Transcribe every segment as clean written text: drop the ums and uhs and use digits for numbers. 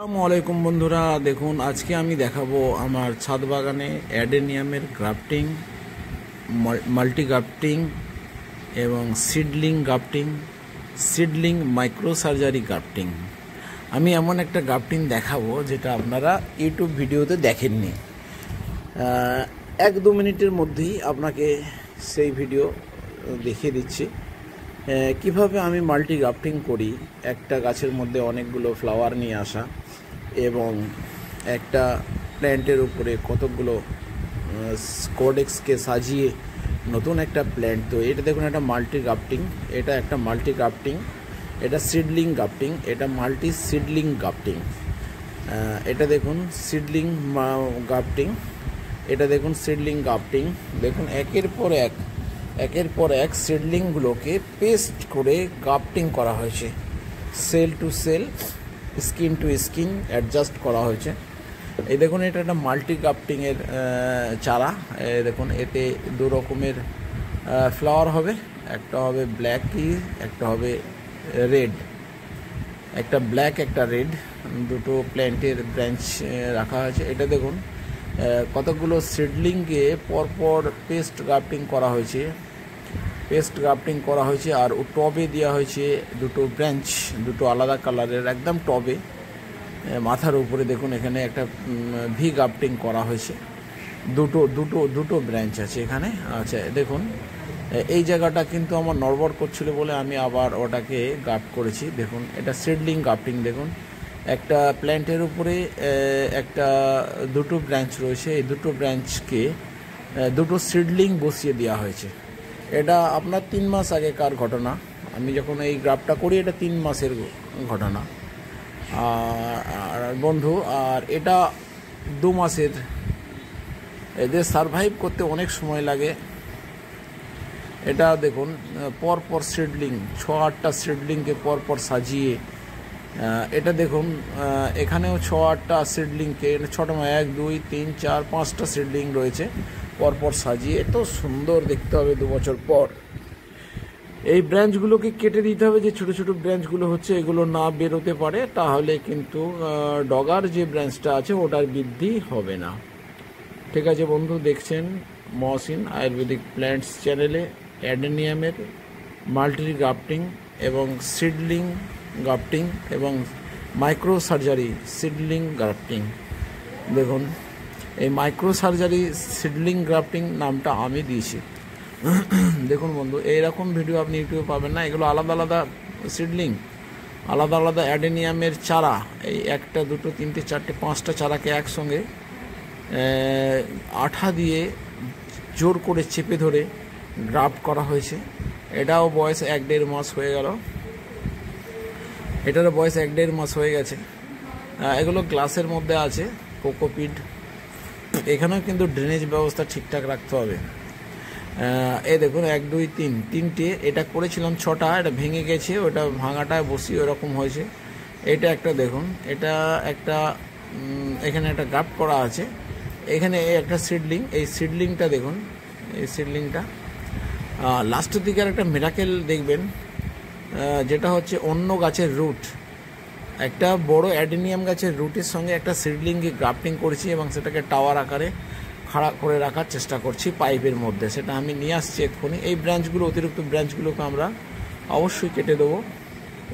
আসসালামু আলাইকুম বন্ধুরা, দেখুন আজকে আমি দেখাবো আমার ছাদ বাগানে অ্যাডেনিয়ামের গ্রাফটিং, মাল্টি গ্রাফটিং এবং seedling grafting, seedling micro surgery grafting. আমি এমন একটা গ্রাফটিং দেখাবো যেটা আপনারা ইউটিউব ভিডিওতে দেখেননি। 1-2 মিনিটের মধ্যেই আপনাকে সেই ভিডিও দেখিয়ে দিচ্ছি কিভাবে আমি মাল্টি গ্রাফটিং করি। একটা গাছের মধ্যে অনেকগুলো ফ্লাওয়ার নিয়ে আসা এবং একটা প্ল্যান্টের উপরে কতকগুলো কোডেক্সকে সাজিয়ে নতুন একটা প্ল্যান্ট। তো এটা দেখুন, একটা মাল্টি গ্রাফটিং, এটা একটা মাল্টি গ্রাফটিং, এটা সিডলিং গ্রাফটিং, এটা মাল্টি সিডলিং গ্রাফটিং। এটা দেখুন সিডলিং গ্রাফটিং, এটা দেখুন সিডলিং গ্রাফটিং। দেখুন একের পর এক সিডলিংগুলোকে পেস্ট করে গ্রাফটিং করা হয়েছে, cell to cell, skin to skin adjust করা হয়েছে। এই দেখুন এটা একটা মাল্টি গ্রাফটিংয়ের চারা। দেখুন এতে 2 রকমের ফ্লাওয়ার হবে, একটা হবে ব্ল্যাক, একটা হবে রেড, একটা ব্ল্যাক একটা রেড, দুটো প্ল্যান্টের ব্রাঞ্চ রাখা হয়েছে। এটা দেখুন কতগুলো সিডলিংকে পরপর পেস্ট গ্রাফটিং করা হয়েছে, আর টবে দেওয়া হয়েছে দুটো ব্রাঞ্চ, দুটো আলাদা কালারের, একদম টবে মাথার উপরে। দেখুন এখানে একটা ভি গ্রাফটিং করা হয়েছে, দুটো ব্রাঞ্চ আছে এখানে। আচ্ছা দেখুন এই জায়গাটা কিন্তু আমার নড়বড় করছিল বলে আমি আবার ওটাকে গ্রাফট করেছি। দেখুন এটা সিডলিং গ্রাফটিং। দেখুন একটা প্ল্যান্টের উপরে দুটো ব্রাঞ্চ রয়েছে, এই দুটো ব্রাঞ্চকে দুটো সিডলিং বসিয়ে দেওয়া হয়েছে। এটা আপনার 3 মাস আগেকার ঘটনা। আমি যখন এই গ্রাফটা করি এটা 3 মাসের ঘটনা আর বন্ধু, আর এটা 2 মাসের। এদের সারভাইভ করতে অনেক সময় লাগে। এটা দেখুন পরপর সিডলিং, 6-8টা সিডলিংকে পরপর সাজিয়ে, এটা দেখুন এখানেও 6-8টা সিডলিংকে, 6টা 1 2 3 4 5টা সিডলিং রয়েছে পরপর সাজিয়ে। এত সুন্দর দেখতে হবে 2 বছর পর। এই ব্রাঞ্চগুলোকে কেটে দিতে হবে, যে ছোট ছোট ব্রাঞ্চগুলো হচ্ছে এগুলো না বেরোতে পারে, তাহলে কিন্তু ডগার যে ব্রাঞ্চটা আছে ওটার বৃদ্ধি হবে না। ঠিক আছে বন্ধু, দেখছেন মহসিন আয়ুর্বেদিক প্ল্যান্টস চ্যানেলে অ্যাডেনিয়ামের মাল্টি গ্রাফটিং এবং সিডলিং গ্রাফটিং এবং মাইক্রো সার্জারি সিডলিং গ্রাফটিং। দেখুন এই মাইক্রো সার্জারি সিডলিং গ্রাফটিং নামটা আমি দিয়েছি। দেখুন বন্ধু, এইরকম ভিডিও আপনি ইউটিউবে পাবেন না। এগুলো আলাদা আলাদা সিডলিং, আলাদা আলাদা অ্যাডেনিয়ামের চারা। এই 1টা 2টো 3টে 4টে 5টা চারাকে একসঙ্গে আঠা দিয়ে জোর করে চেপে ধরে গ্রাফট করা হয়েছে। এটাও বয়স 1-1.5 মাস হয়ে গেল, এটারও বয়স 1-1.5 মাস হয়ে গেছে। এগুলো গ্লাসের মধ্যে আছে, কোকোপিট। এখানেও কিন্তু ড্রেনেজ ব্যবস্থা ঠিকঠাক রাখতে হবে। এই দেখুন 1 2 3 3টে, এটা করেছিলাম 6টা, এটা ভেঙে গেছে, ওটা ভাঙাটায় বসি ওরকম হয়েছে। এটা একটা দেখুন, এটা একটা এখানে একটা গ্রাফট করা আছে, এখানে একটা সিডলিং। এই সিডলিংটা দেখুন, এই সিডলিংটা লাস্টের দিকে আর একটা মিরাকেল দেখবেন, যেটা হচ্ছে অন্য গাছের রুট, একটা বড় অ্যাডেনিয়াম গাছের রুটের সঙ্গে একটা সিডলিংকে গ্রাফটিং করেছি এবং সেটাকে টাওয়ার আকারে খাড়া করে রাখার চেষ্টা করছি পাইপের মধ্যে। সেটা আমি নিয়ে আসছি এক্ষুনি। এই ব্রাঞ্চগুলো, অতিরিক্ত ব্রাঞ্চগুলোকে আমরা অবশ্যই কেটে দেবো,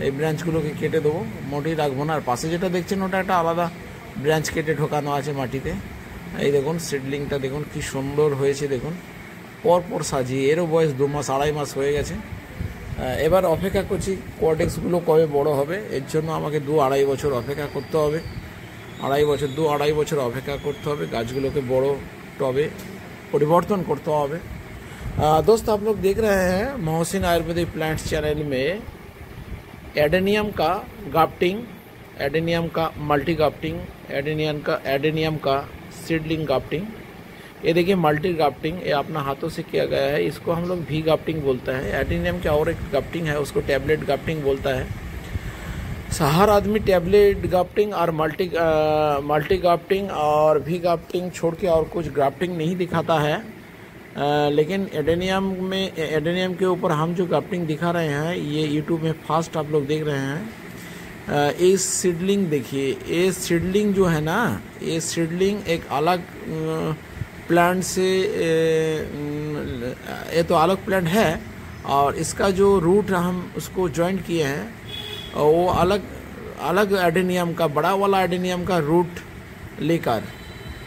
এই ব্রাঞ্চগুলোকে কেটে দেবো, মোটেই রাখবো না। আর পাশে যেটা দেখছেন ওটা একটা আলাদা ব্রাঞ্চ কেটে ঢোকানো আছে মাটিতে। এই দেখুন সিডলিংটা দেখুন কি সুন্দর হয়েছে, দেখুন পরপর সাজিয়ে। এরও বয়স 2 মাস 2.5 মাস হয়ে গেছে। এবার অপেক্ষা করছি কোডেক্সগুলো কবে বড় হবে। এর জন্য আমাকে 2-2.5 বছর অপেক্ষা করতে হবে, 2-2.5 বছর অপেক্ষা করতে হবে। गाछগুলোকে বড় টবে परिवर्तन करते হবে। दोस्तों आप लोग देख रहे हैं मोहसिन आयुर्वेदिक प्लांट्स चैनल में एडेनियम का ग्राफ्टिंग, एडेनियम का मल्टी ग्राफ्टिंग, एडेनियम का सीडलिंग ग्राफ्टिंग। ये देखिए मल्टी ग्राफ्टिंग, ये अपना हाथों से किया गया है। इसको हम लोग भी ग्राफ्टिंग बोलते हैं। एडेनियम का और एक ग्राफ्टिंग है, उसको टैबलेट ग्राफ्टिंग बोलता है। हर आदमी टैबलेट ग्राफ्टिंग और मल्टी ग्राफ्टिंग और भी ग्राफ्टिंग छोड़ के और कुछ ग्राफ्टिंग नहीं दिखाता है। लेकिन एडेनियम के ऊपर हम जो ग्राफ्टिंग दिखा रहे हैं, ये यूट्यूब में फास्ट आप लोग देख रहे हैं। ये सीडलिंग देखिए, ये सीडलिंग जो है ना, ये सीडलिंग एक अलग प्लांट से, ये तो अलग प्लांट है, और इसका जो रूट हम उसको जॉइंट किए हैं वो अलग अलग एडेनियम का, बड़ा वाला एडेनियम का रूट लेकर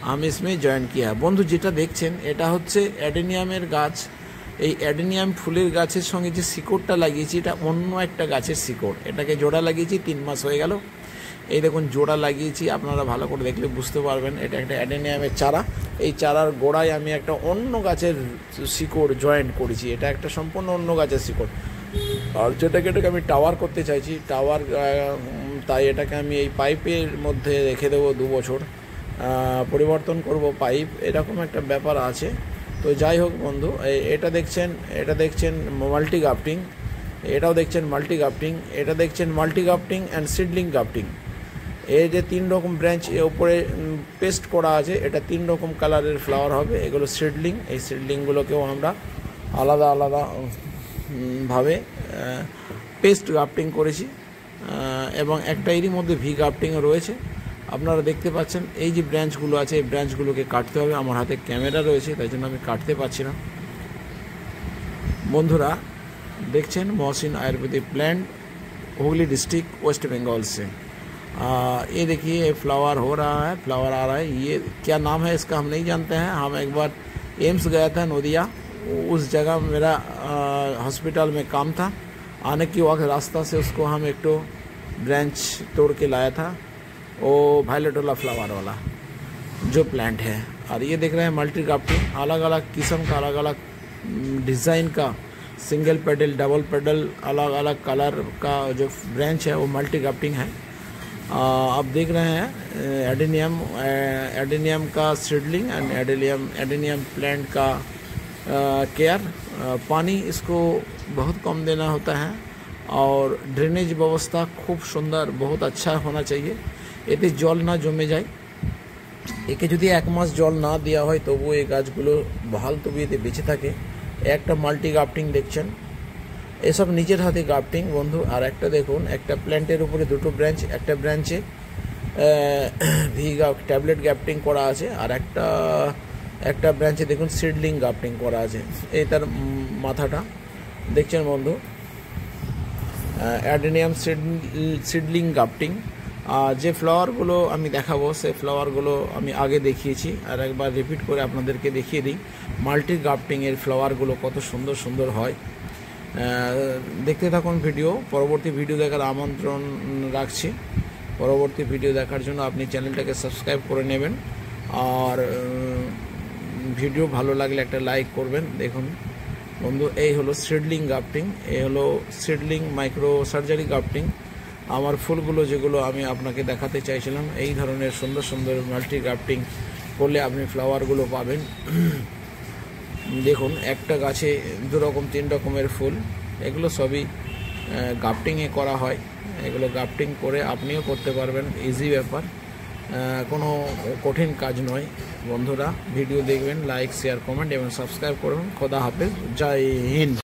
हम इसमें জয়েন किया है। বন্ধু যেটা দেখছেন এটা হচ্ছে অ্যাডেনিয়ামের গাছ। এই অ্যাডেনিয়াম ফুলের গাছের সঙ্গে যে শিকড়টা লাগিয়েছি এটা অন্য একটা গাছের শিকড়, এটাকে জোড়া লাগিয়েছি 3 মাস হয়ে গেল। এই দেখুন জোড়া লাগিয়েছি, আপনারা ভালো করে দেখলে বুঝতে পারবেন এটা একটা অ্যাডেনিয়ামের চারা। এই চারার গোড়ায় আমি একটা অন্য গাছের শিকড় জয়েন্ট করেছি, এটা একটা সম্পূর্ণ অন্য গাছের শিকড়। আর যেটাকে আমি টাওয়ার করতে চাইছি, টাওয়ার, তাই এটাকে আমি এই পাইপের মধ্যে রেখে দেবো 2 বছর, পরিবর্তন করব পাইপ, এরকম একটা ব্যাপার আছে। তো যাই হোক বন্ধু, এটা দেখছেন মাল্টি গাফটিং, এটাও দেখছেন মাল্টি গাফটিং, এটা দেখছেন মাল্টি গাফটিং অ্যান্ড সিডলিং গাফটিং। এই যে 3 রকম ব্রাঞ্চ এর উপরে পেস্ট করা আছে, এটা 3 রকম কালারের ফ্লাওয়ার হবে, এগুলো সিডলিং। এই সিডলিংগুলোকেও আমরা আলাদা আলাদা ভাবে পেস্ট গাফটিং করেছি, এবং একটা এরই মধ্যে ভি গাফটিংও রয়েছে। আপনারা দেখতে পাচ্ছেন এই যে ব্রাঞ্চগুলো আছে, এই ব্রাঞ্চগুলোকে কাটতে হবে। আমার হাতে ক্যামেরা রয়েছে তাই জন্য আমি কাটতে পারছি না। বন্ধুরা দেখছেন Mohsin Ayurvedic plant, Hooghly district, West Bengal से। ये देखिए फ्लावर हो रहा है, फ्लावर आ रहा है। ये क्या नाम है इसका हम नहीं जानते हैं। हम एक बार एम्स गया था नोदिया, उस जगह मेरा हॉस्पिटल में काम था। आने के वक्त रास्ता से उसको हम एक तो ब्रांच तोड़ के लाया था, वो वायलेट वाला फ्लावर वाला जो प्लांट है। और ये देख रहे हैं मल्टी गाफ्टिंग, अलग अलग किस्म का, अलग अलग डिज़ाइन का, सिंगल पेडल, डबल पेडल, अलग अलग कलर का जो ब्रांच है वो मल्टी गाफ्टिंग है। आप देख रहे हैं एडेनियम का सीडलिंग एंड एडेनियम प्लांट का केयर। पानी इसको बहुत कम देना होता है, और ड्रेनेज व्यवस्था खूब सुंदर, बहुत अच्छा होना चाहिए, এতে জল না জমে যায়। একে যদি 1 মাস জল না দেওয়া হয় তবু এই গাছগুলো বহাল তবিয়তে বেঁচে থাকে। একটা মাল্টি গাফটিং দেখছেন, এসব নিজের হাতে গাফটিং বন্ধু। আর একটা দেখুন, একটা প্ল্যান্টের উপরে 2টো ব্রাঞ্চ, একটা ব্রাঞ্চে ভি ট্যাবলেট গাফটিং করা আছে, আর একটা ব্রাঞ্চে দেখুন সিডলিং গাফটিং করা আছে। এই তার মাথাটা দেখছেন বন্ধু, অ্যাডেনিয়াম সিডলিং গাফটিং। যে ফ্লাওয়ারগুলো আমি দেখাবো সেই ফ্লাওয়ারগুলো আমি আগে দেখিয়েছি, আর একবার রিপিট করে আপনাদেরকে দেখিয়ে দিই মাল্টি গাফটিংয়ের ফ্লাওয়ারগুলো কত সুন্দর সুন্দর হয়। দেখতে থাকুন ভিডিও, পরবর্তী ভিডিও দেখার আমন্ত্রণ রাখছি। পরবর্তী ভিডিও দেখার জন্য আপনি চ্যানেলটাকে সাবস্ক্রাইব করে নেবেন, আর ভিডিও ভালো লাগলে একটা লাইক করবেন। দেখুন বন্ধু, এই হলো সিডলিং গাফটিং, এই হলো সিডলিং মাইক্রো সার্জারি গাফটিং। আমার ফুলগুলো যেগুলো আমি আপনাকে দেখাতে চাইছিলাম, এই ধরনের সুন্দর সুন্দর মাল্টি গাফটিং করলে আপনি ফ্লাওয়ারগুলো পাবেন। দেখুন একটা গাছে 2 রকম 3 রকমের ফুল, এগুলো সবই গাফটিংয়ে করা হয়। এগুলো গাফটিং করে আপনিও করতে পারবেন, ইজি ব্যাপার, কোনো কঠিন কাজ নয়। বন্ধুরা ভিডিও দেখবেন, লাইক, শেয়ার, কমেন্ট এবং সাবস্ক্রাইব করবেন। খোদা হাফেজ, জয় হিন্দ।